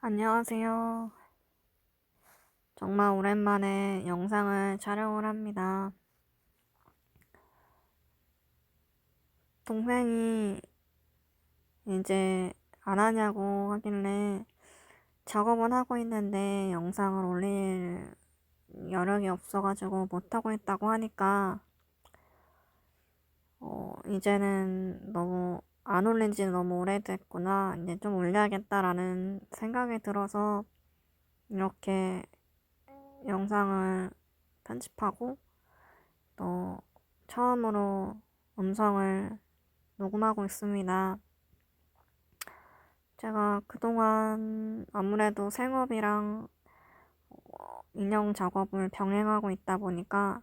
안녕하세요. 정말 오랜만에 영상을 촬영을 합니다. 동생이 이제 안 하냐고 하길래 작업은 하고 있는데 영상을 올릴 여력이 없어가지고 못하고 있다고 하니까 이제는 너무 안 올린 지는 너무 오래됐구나. 이제 좀 올려야겠다라는 생각이 들어서 이렇게 영상을 편집하고 또 처음으로 음성을 녹음하고 있습니다. 제가 그동안 아무래도 생업이랑 인형 작업을 병행하고 있다 보니까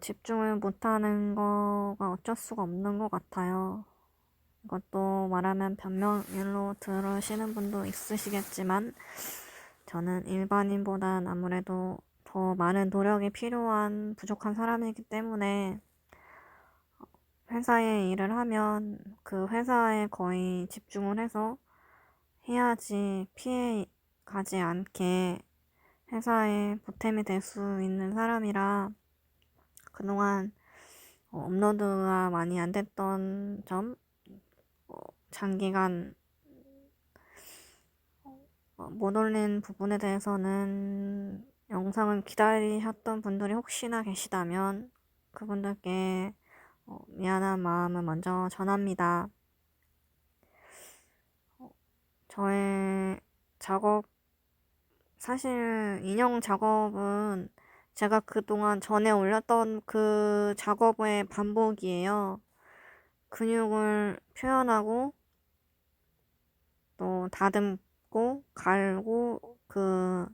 집중을 못하는 거가 어쩔 수가 없는 것 같아요. 이것도 말하면 변명일로 들으시는 분도 있으시겠지만 저는 일반인보단 아무래도 더 많은 노력이 필요한 부족한 사람이기 때문에 회사에 일을 하면 그 회사에 거의 집중을 해서 해야지 피해 가지 않게 회사에 보탬이 될 수 있는 사람이라 그동안 업로드가 많이 안 됐던 점, 장기간 못 올린 부분에 대해서는 영상을 기다리셨던 분들이 혹시나 계시다면 그분들께 미안한 마음을 먼저 전합니다. 저의 작업, 사실 인형 작업은 제가 그동안 전에 올렸던 그 작업의 반복이에요. 근육을 표현하고 또 다듬고 갈고 그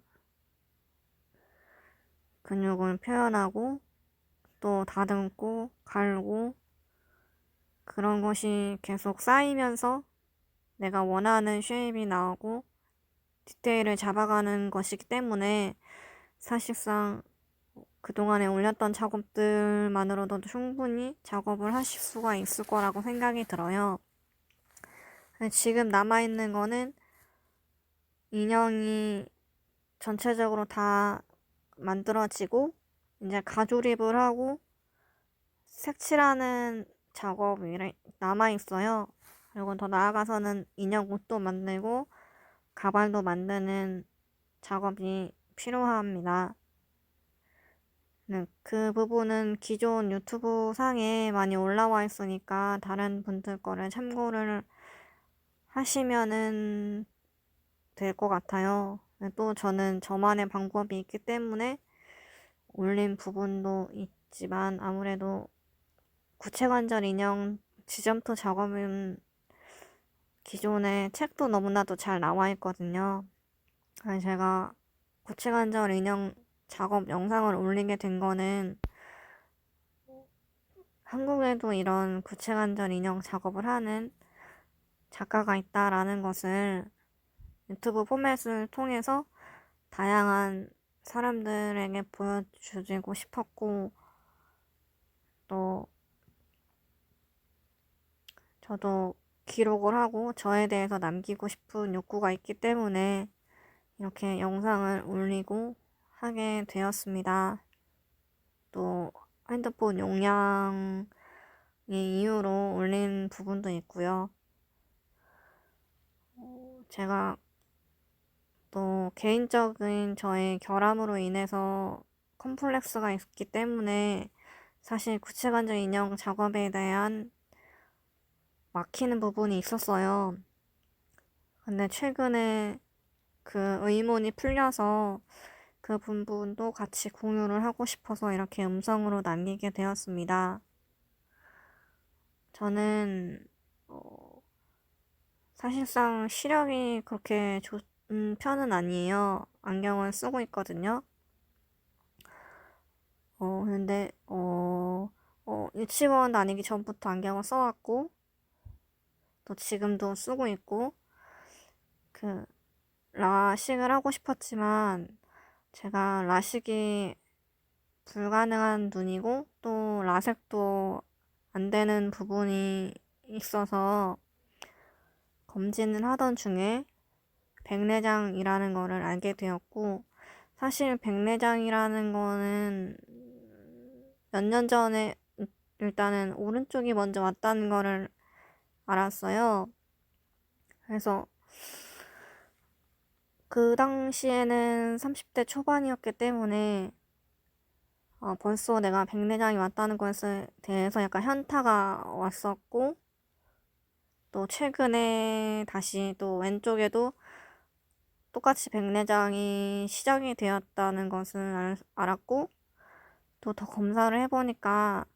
근육을 표현하고 또 다듬고 갈고 그런 것이 계속 쌓이면서 내가 원하는 쉐입이 나오고 디테일을 잡아가는 것이기 때문에 사실상 그동안에 올렸던 작업들만으로도 충분히 작업을 하실 수가 있을 거라고 생각이 들어요. 지금 남아있는 거는 인형이 전체적으로 다 만들어지고 이제 가조립을 하고 색칠하는 작업이 남아있어요. 그리고 더 나아가서는 인형 옷도 만들고 가발도 만드는 작업이 필요합니다. 그 부분은 기존 유튜브 상에 많이 올라와 있으니까 다른 분들 거를 참고를 하시면은 될 것 같아요. 또 저는 저만의 방법이 있기 때문에 올린 부분도 있지만 아무래도 구체관절 인형 지점토 작업은 기존에 책도 너무나도 잘 나와 있거든요. 제가 구체관절 인형 작업 영상을 올리게 된 거는 한국에도 이런 구체관절 인형 작업을 하는 작가가 있다라는 것을 유튜브 포맷을 통해서 다양한 사람들에게 보여주고 싶었고, 또 저도 기록을 하고 저에 대해서 남기고 싶은 욕구가 있기 때문에 이렇게 영상을 올리고 하게 되었습니다. 또 핸드폰 용량의 이유로 올린 부분도 있고요. 제가 또 개인적인 저의 결함으로 인해서 컴플렉스가 있기 때문에 사실 구체관절 인형 작업에 대한 막히는 부분이 있었어요. 근데 최근에 그 의문이 풀려서 그 부분도 같이 공유를 하고 싶어서 이렇게 음성으로 남기게 되었습니다. 저는 사실상 시력이 그렇게 좋은 편은 아니에요. 안경을 쓰고 있거든요. 근데 유치원 다니기 전부터 안경을 써왔고 또 지금도 쓰고 있고 그 라식을 하고 싶었지만 제가 라식이 불가능한 눈이고 또 라섹도 안 되는 부분이 있어서 검진을 하던 중에 백내장이라는 거를 알게 되었고, 사실 백내장이라는 거는 몇 년 전에 일단은 오른쪽이 먼저 왔다는 거를 알았어요. 그래서 그 당시에는 30대 초반이었기 때문에 벌써 내가 백내장이 왔다는 것에 대해서 약간 현타가 왔었고, 또 최근에 다시 또 왼쪽에도 똑같이 백내장이 시작이 되었다는 것을 알았고, 또 더 검사를 해보니까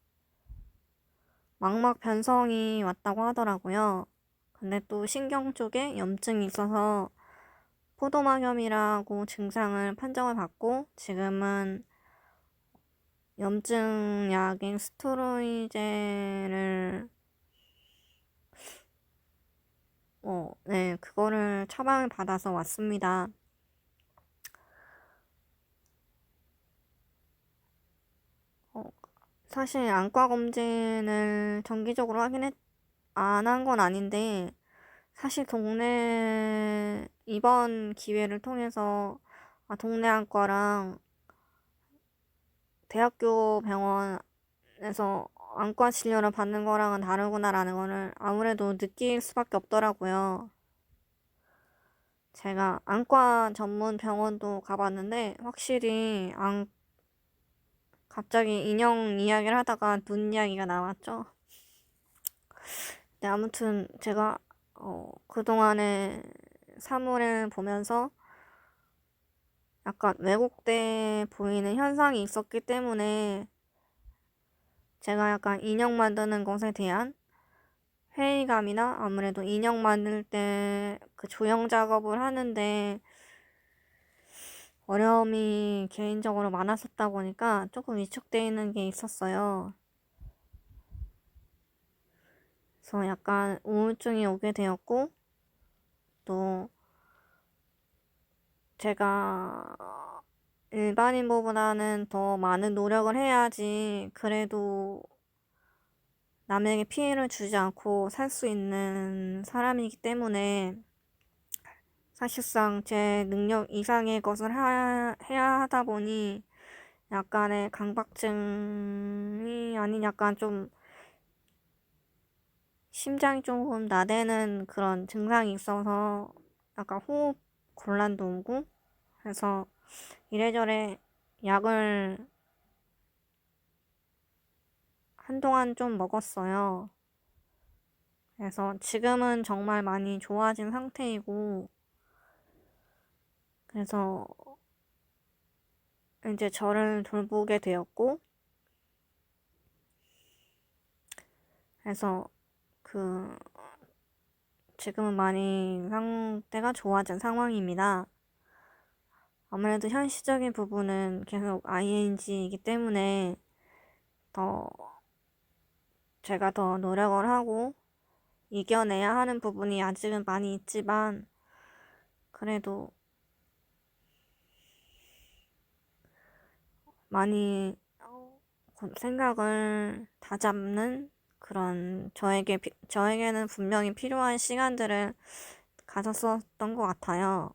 망막 변성이 왔다고 하더라고요. 근데 또 신경 쪽에 염증이 있어서 포도막염이라고 증상을 판정을 받고, 지금은 염증 약인 스테로이드를 네, 그거를 처방을 받아서 왔습니다. 사실 안과 검진을 정기적으로 안 한 건 아닌데, 사실 이번 기회를 통해서 동네 안과랑 대학교 병원에서 안과 진료를 받는 거랑은 다르구나라는 거를 아무래도 느낄 수밖에 없더라고요. 제가 안과 전문 병원도 가봤는데 확실히 갑자기 인형 이야기를 하다가 눈 이야기가 나왔죠. 네, 아무튼 제가 그동안에 사물을 보면서 약간 왜곡돼 보이는 현상이 있었기 때문에 제가 약간 인형 만드는 것에 대한 회의감이나 아무래도 인형 만들 때 그 조형 작업을 하는데 어려움이 개인적으로 많았었다 보니까 조금 위축돼 있는 게 있었어요. 그래서 약간 우울증이 오게 되었고, 또 제가 일반인보다는 더 많은 노력을 해야지 그래도 남에게 피해를 주지 않고 살 수 있는 사람이기 때문에 사실상 제 능력 이상의 것을 해야 하다 보니 약간의 강박증이 아닌 약간 좀 심장이 조금 나대는 그런 증상이 있어서 약간 호흡 곤란도 오고, 그래서 이래저래 약을 한동안 좀 먹었어요. 그래서 지금은 정말 많이 좋아진 상태이고, 그래서 이제 저를 돌보게 되었고, 그래서 지금은 많이 상태가 좋아진 상황입니다. 아무래도 현실적인 부분은 계속 ING이기 때문에 더 제가 더 노력을 하고 이겨내야 하는 부분이 아직은 많이 있지만, 그래도 많이 생각을 다잡는 그런 저에게는 분명히 필요한 시간들을 가졌었던 것 같아요.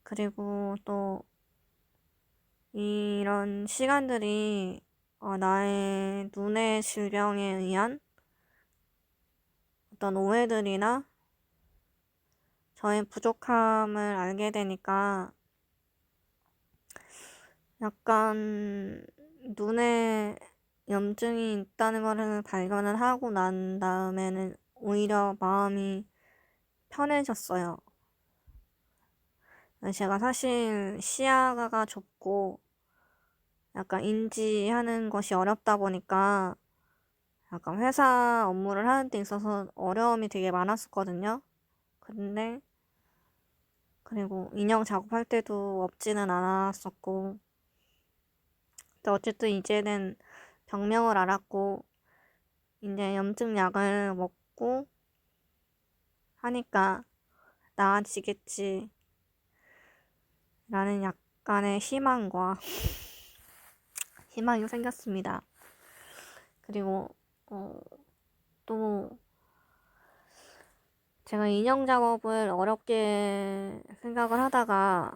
그리고 또 이런 시간들이 나의 눈의 질병에 의한 어떤 오해들이나 저의 부족함을 알게 되니까 약간 눈에 염증이 있다는 것을 발견을 하고 난 다음에는 오히려 마음이 편해졌어요. 제가 사실 시야가 좁고 약간 인지하는 것이 어렵다 보니까 약간 회사 업무를 하는 데 있어서 어려움이 되게 많았었거든요. 근데 그리고 인형 작업할 때도 없지는 않았었고, 근데 어쨌든 이제는 병명을 알았고 이제 염증 약을 먹고 하니까 나아지겠지 라는 약간의 희망이 생겼습니다. 그리고 또 제가 인형 작업을 어렵게 생각을 하다가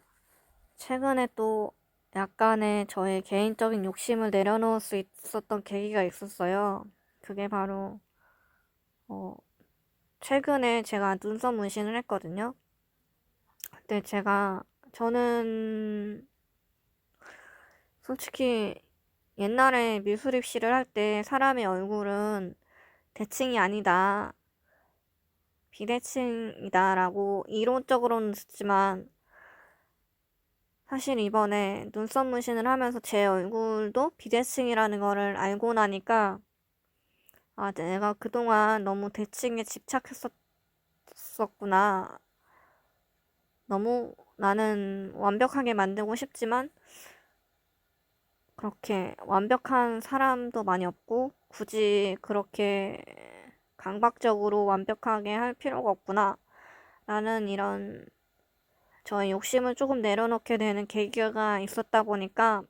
최근에 또 약간의 저의 개인적인 욕심을 내려놓을 수 있었던 계기가 있었어요. 그게 바로 최근에 제가 눈썹 문신을 했거든요. 근데 저는 솔직히 옛날에 미술 입시를 할 때 사람의 얼굴은 대칭이 아니다, 비대칭이다라고 이론적으로는 듣지만 사실 이번에 눈썹 문신을 하면서 제 얼굴도 비대칭이라는 거를 알고 나니까 내가 그동안 너무 대칭에 집착했었구나. 너무 나는 완벽하게 만들고 싶지만 그렇게 완벽한 사람도 많이 없고 굳이 그렇게 강박적으로 완벽하게 할 필요가 없구나. 라는 이런 저의 욕심을 조금 내려놓게 되는 계기가 있었다 보니까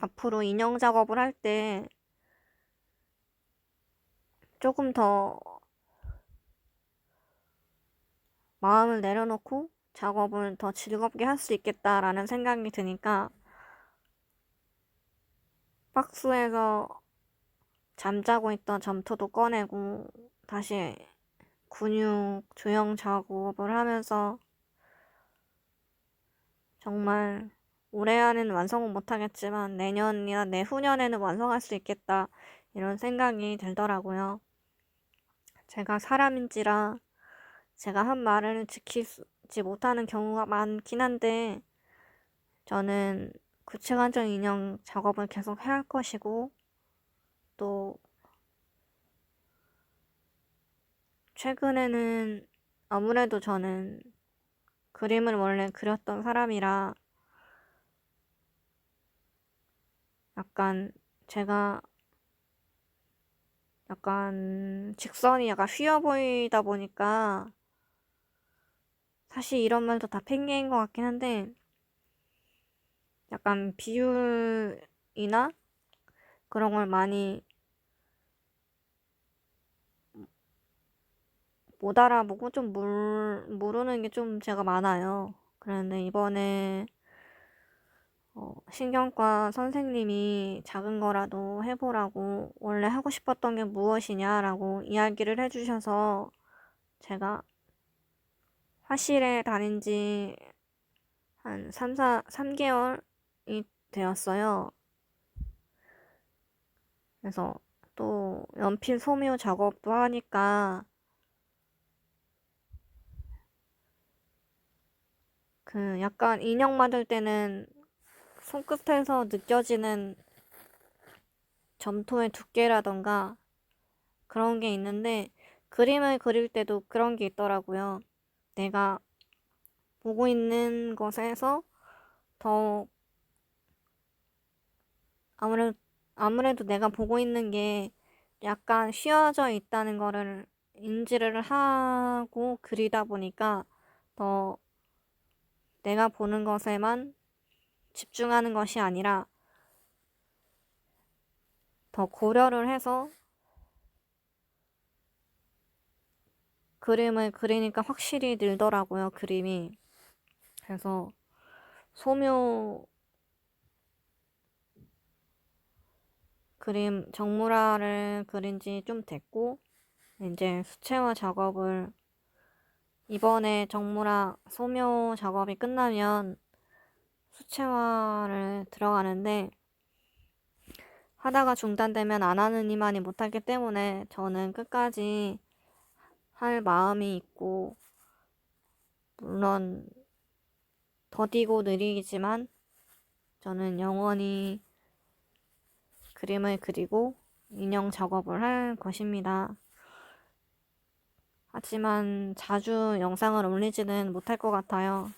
앞으로 인형 작업을 할 때 조금 더 마음을 내려놓고 작업을 더 즐겁게 할 수 있겠다라는 생각이 드니까 박스에서 잠자고 있던 점토도 꺼내고 다시 근육 조형 작업을 하면서 정말 올해 안에는 완성은 못하겠지만 내년이나 내후년에는 완성할 수 있겠다 이런 생각이 들더라고요. 제가 사람인지라 제가 한 말을 지키지 못하는 경우가 많긴 한데 저는 구체관절 인형 작업을 계속 해야 할 것이고 또 최근에는 아무래도 저는 그림을 원래 그렸던 사람이라 약간 제가 약간 직선이 약간 휘어 보이다 보니까 사실 이런 말도 다 핑계인 것 같긴 한데 약간 비율이나 그런 걸 많이 못 알아보고 좀 모르는 게 좀 제가 많아요. 그런데 이번에 신경과 선생님이 작은 거라도 해보라고 원래 하고 싶었던 게 무엇이냐라고 이야기를 해주셔서 제가 화실에 다닌 지 한 3개월이 되었어요. 그래서 또 연필 소묘 작업도 하니까 그 약간 인형 만들 때는 손끝에서 느껴지는 점토의 두께라던가 그런 게 있는데 그림을 그릴 때도 그런 게 있더라고요. 내가 보고 있는 것에서 더 아무래도 내가 보고 있는 게 약간 휘어져 있다는 거를 인지를 하고 그리다 보니까 더 내가 보는 것에만 집중하는 것이 아니라 더 고려를 해서 그림을 그리니까 확실히 늘더라고요, 그림이. 그래서 소묘 그림 정물화를 그린 지 좀 됐고 이제 수채화 작업을 이번에 정물화 소묘 작업이 끝나면 수채화를 들어가는데 하다가 중단되면 안 하는 이만이 못하기 때문에 저는 끝까지 할 마음이 있고 물론 더디고 느리지만 저는 영원히 그림을 그리고 인형 작업을 할 것입니다. 하지만 자주 영상을 올리지는 못할 것 같아요.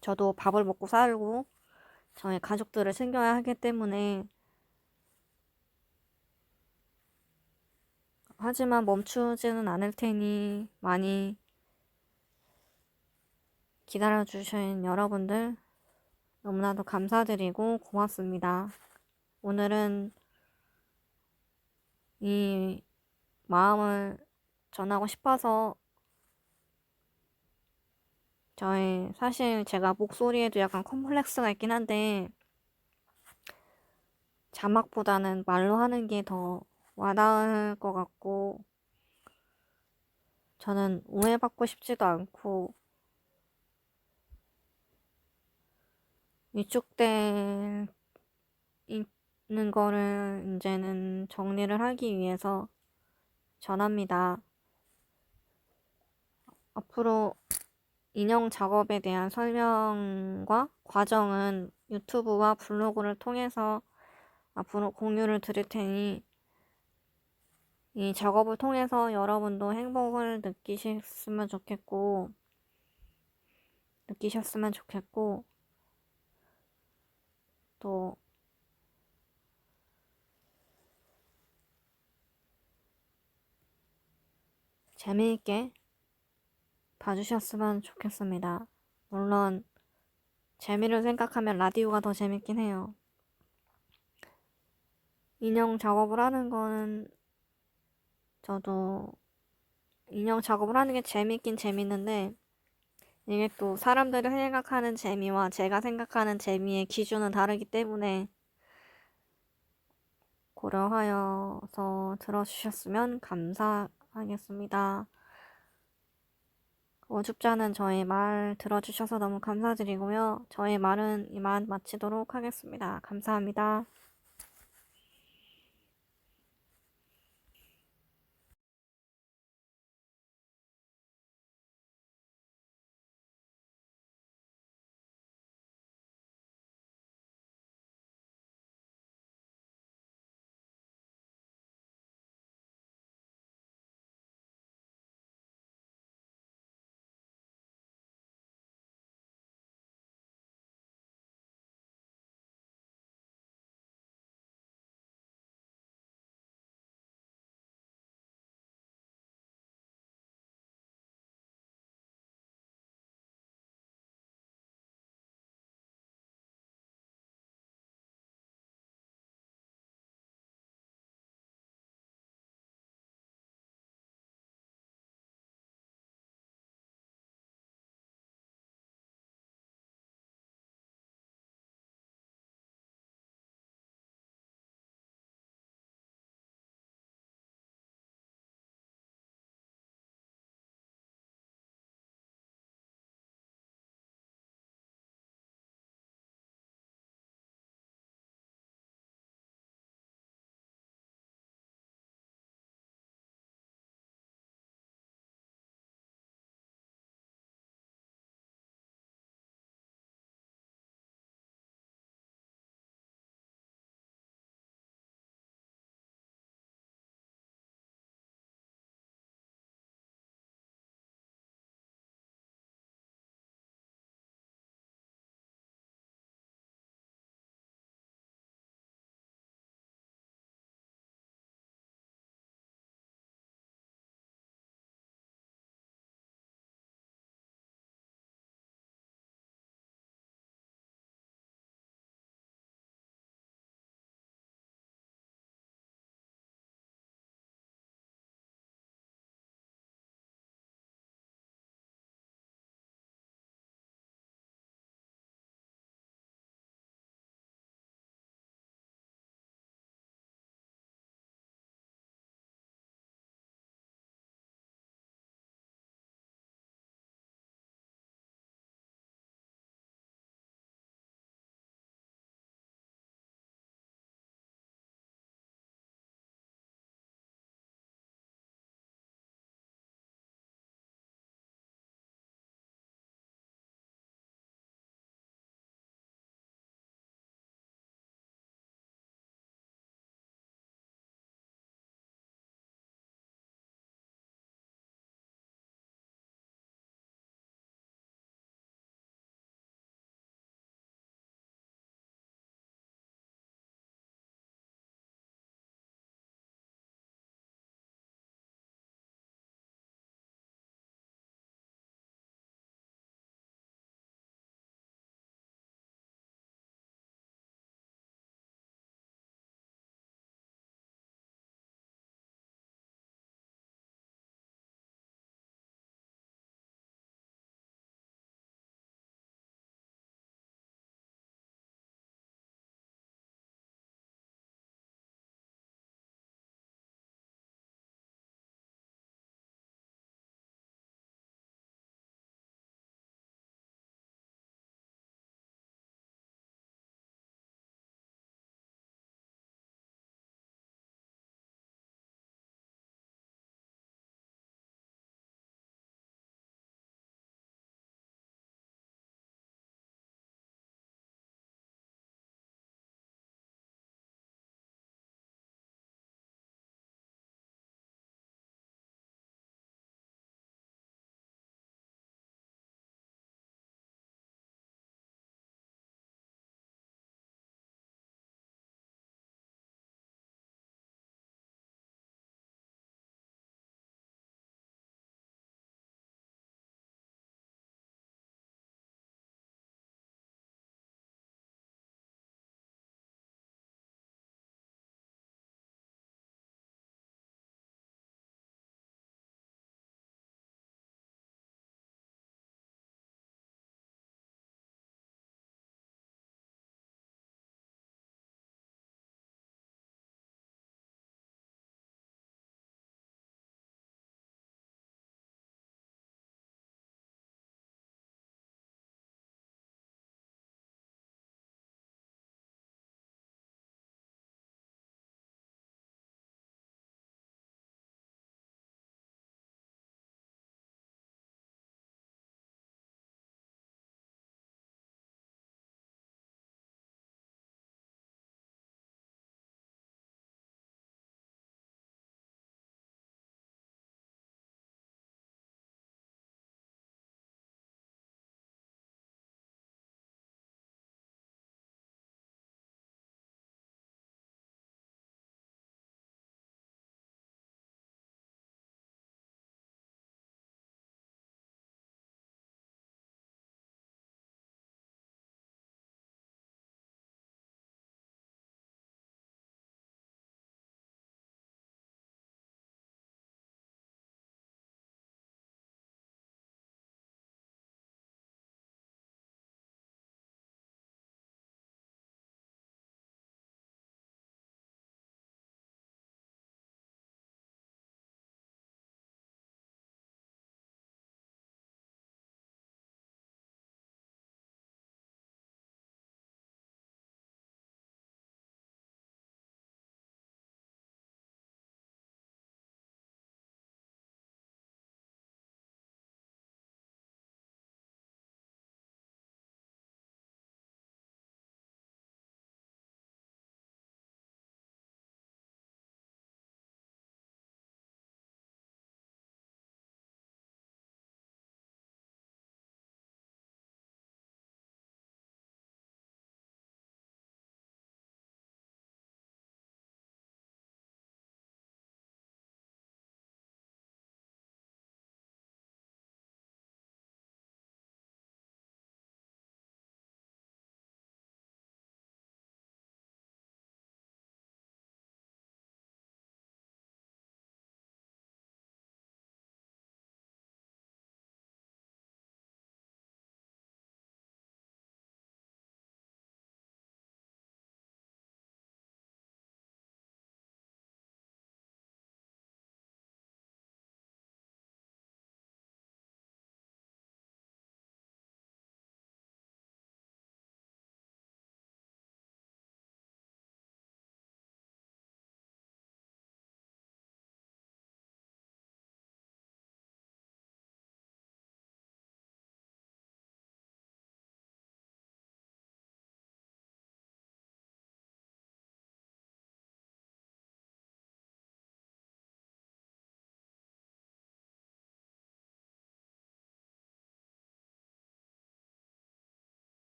저도 밥을 먹고 살고 저의 가족들을 챙겨야 하기 때문에 하지만 멈추지는 않을 테니 많이 기다려주신 여러분들 너무나도 감사드리고 고맙습니다. 오늘은 이 마음을 전하고 싶어서 사실 제가 목소리에도 약간 컴플렉스가 있긴 한데, 자막보다는 말로 하는 게 더 와닿을 것 같고, 저는 오해받고 싶지도 않고, 위축돼 있는 거를 이제는 정리를 하기 위해서 전합니다. 앞으로 인형 작업에 대한 설명과 과정은 유튜브와 블로그를 통해서 앞으로 공유를 드릴 테니 이 작업을 통해서 여러분도 행복을 느끼셨으면 좋겠고, 또 재미있게 봐주셨으면 좋겠습니다. 물론 재미를 생각하면 라디오가 더 재밌긴 해요. 인형 작업을 하는 거는 저도 인형 작업을 하는 게 재밌긴 재밌는데 이게 또 사람들이 생각하는 재미와 제가 생각하는 재미의 기준은 다르기 때문에 고려하여서 들어주셨으면 감사하겠습니다. 어줍지 않은 저의 말 들어주셔서 너무 감사드리고요. 저의 말은 이만 마치도록 하겠습니다. 감사합니다.